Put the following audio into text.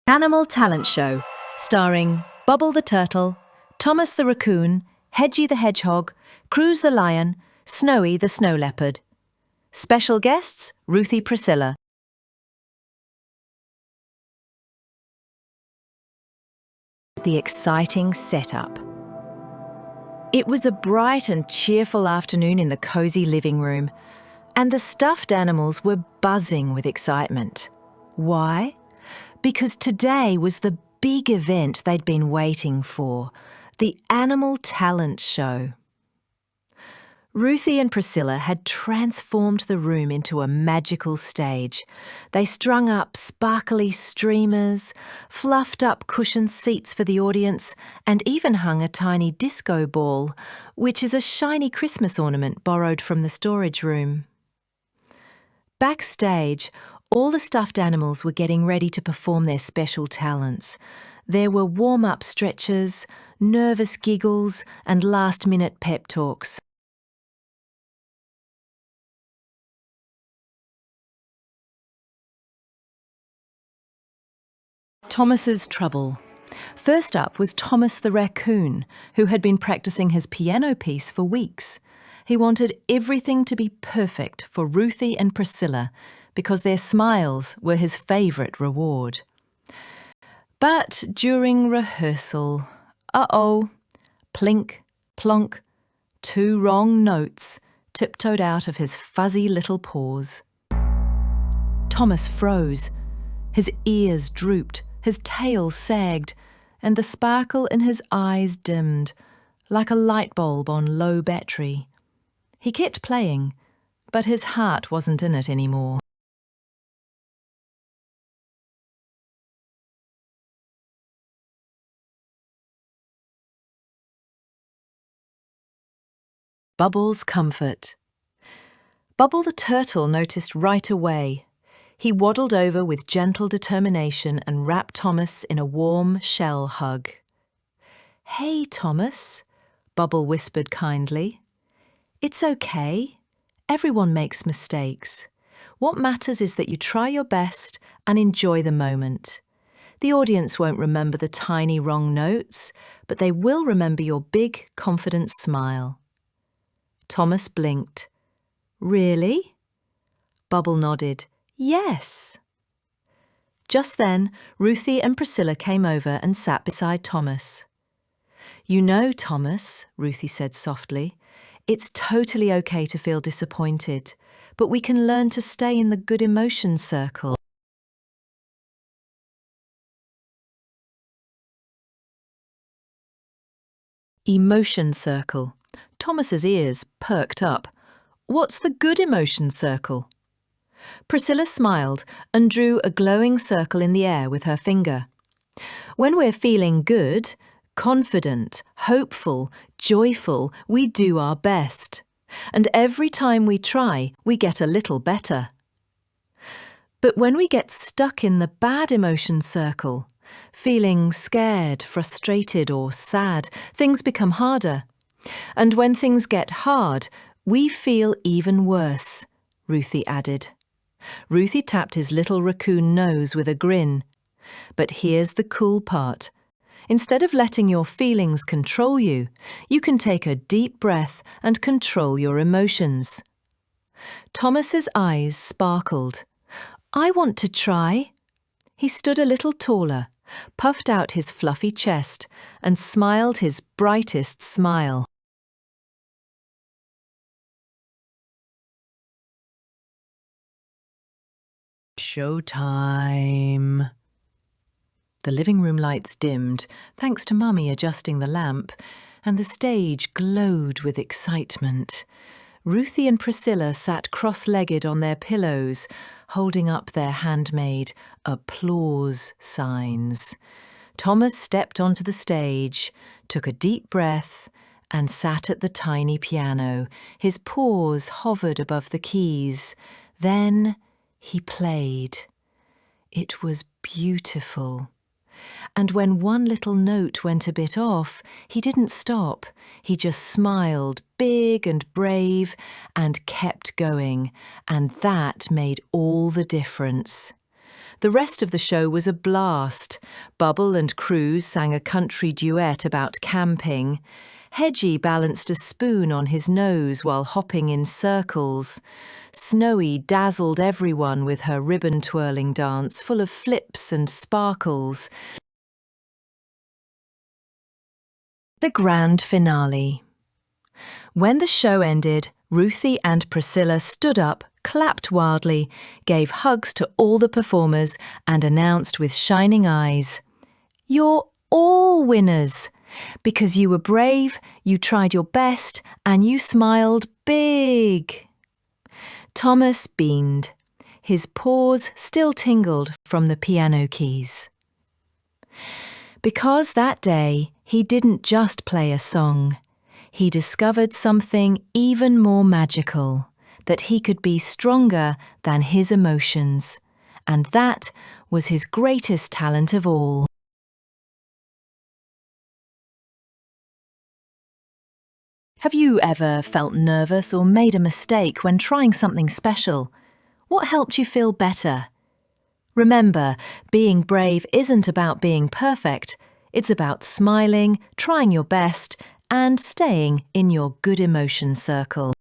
Animal Talent Show, starring Bubble the Turtle, Thomas the Raccoon, Hedgie the Hedgehog, Cruz the Lion, Snowy the Snow Leopard. Special guests, Ruthie Priscilla. The exciting setup. It was a bright and cheerful afternoon in the cosy living room, and the stuffed animals were buzzing with excitement. Why? Because today was the big event they'd been waiting for, the Animal Talent Show. Ruthie and Priscilla had transformed the room into a magical stage. They strung up sparkly streamers, fluffed up cushioned seats for the audience, and even hung a tiny disco ball, which is a shiny Christmas ornament borrowed from the storage room. Backstage, all the stuffed animals were getting ready to perform their special talents. There were warm-up stretches, nervous giggles, and last-minute pep talks. Thomas's trouble. First up was Thomas the Raccoon, who had been practicing his piano piece for weeks. He wanted everything to be perfect for Ruthie and Priscilla, because their smiles were his favourite reward. But during rehearsal, plink, plonk, 2 wrong notes tiptoed out of his fuzzy little paws. Thomas froze. His ears drooped, his tail sagged, and the sparkle in his eyes dimmed, like a light bulb on low battery. He kept playing, but his heart wasn't in it anymore. Bubble's comfort. Bubble the turtle noticed right away. He waddled over with gentle determination and wrapped Thomas in a warm shell hug. "Hey, Thomas," Bubble whispered kindly. "It's okay. Everyone makes mistakes. What matters is that you try your best and enjoy the moment. The audience won't remember the tiny wrong notes, but they will remember your big, confident smile." Thomas blinked. "Really?" Bubble nodded. "Yes." Just then, Ruthie and Priscilla came over and sat beside Thomas. "You know, Thomas," Ruthie said softly, "it's totally okay to feel disappointed, but we can learn to stay in the good emotion circle." Emotion circle. Thomas's ears perked up. "What's the good emotion circle?" Priscilla smiled and drew a glowing circle in the air with her finger. "When we're feeling good, confident, hopeful, joyful, we do our best. And every time we try, we get a little better. But when we get stuck in the bad emotion circle, feeling scared, frustrated, or sad, things become harder. And when things get hard, we feel even worse," Ruthie added. Ruthie tapped his little raccoon nose with a grin. "But here's the cool part. Instead of letting your feelings control you, you can take a deep breath and control your emotions." Thomas's eyes sparkled. "I want to try." He stood a little taller, puffed out his fluffy chest, and smiled his brightest smile. Showtime. The living room lights dimmed, thanks to Mummy adjusting the lamp, and the stage glowed with excitement. Ruthie and Priscilla sat cross-legged on their pillows, holding up their handmade applause signs. Thomas stepped onto the stage, took a deep breath, and sat at the tiny piano. His paws hovered above the keys. Then he played. It was beautiful. And when one little note went a bit off, he didn't stop. He just smiled, big and brave, and kept going. And that made all the difference. The rest of the show was a blast. Bubble and Cruz sang a country duet about camping. Hedgie balanced a spoon on his nose while hopping in circles. Snowy dazzled everyone with her ribbon-twirling dance full of flips and sparkles. The grand finale. When the show ended, Ruthie and Priscilla stood up, clapped wildly, gave hugs to all the performers, and announced with shining eyes, "You're all winners! Because you were brave, you tried your best, and you smiled big." Thomas beamed. His paws still tingled from the piano keys. Because that day, he didn't just play a song. He discovered something even more magical, that he could be stronger than his emotions. And that was his greatest talent of all. Have you ever felt nervous or made a mistake when trying something special? What helped you feel better? Remember, being brave isn't about being perfect. It's about smiling, trying your best, and staying in your good emotion circle.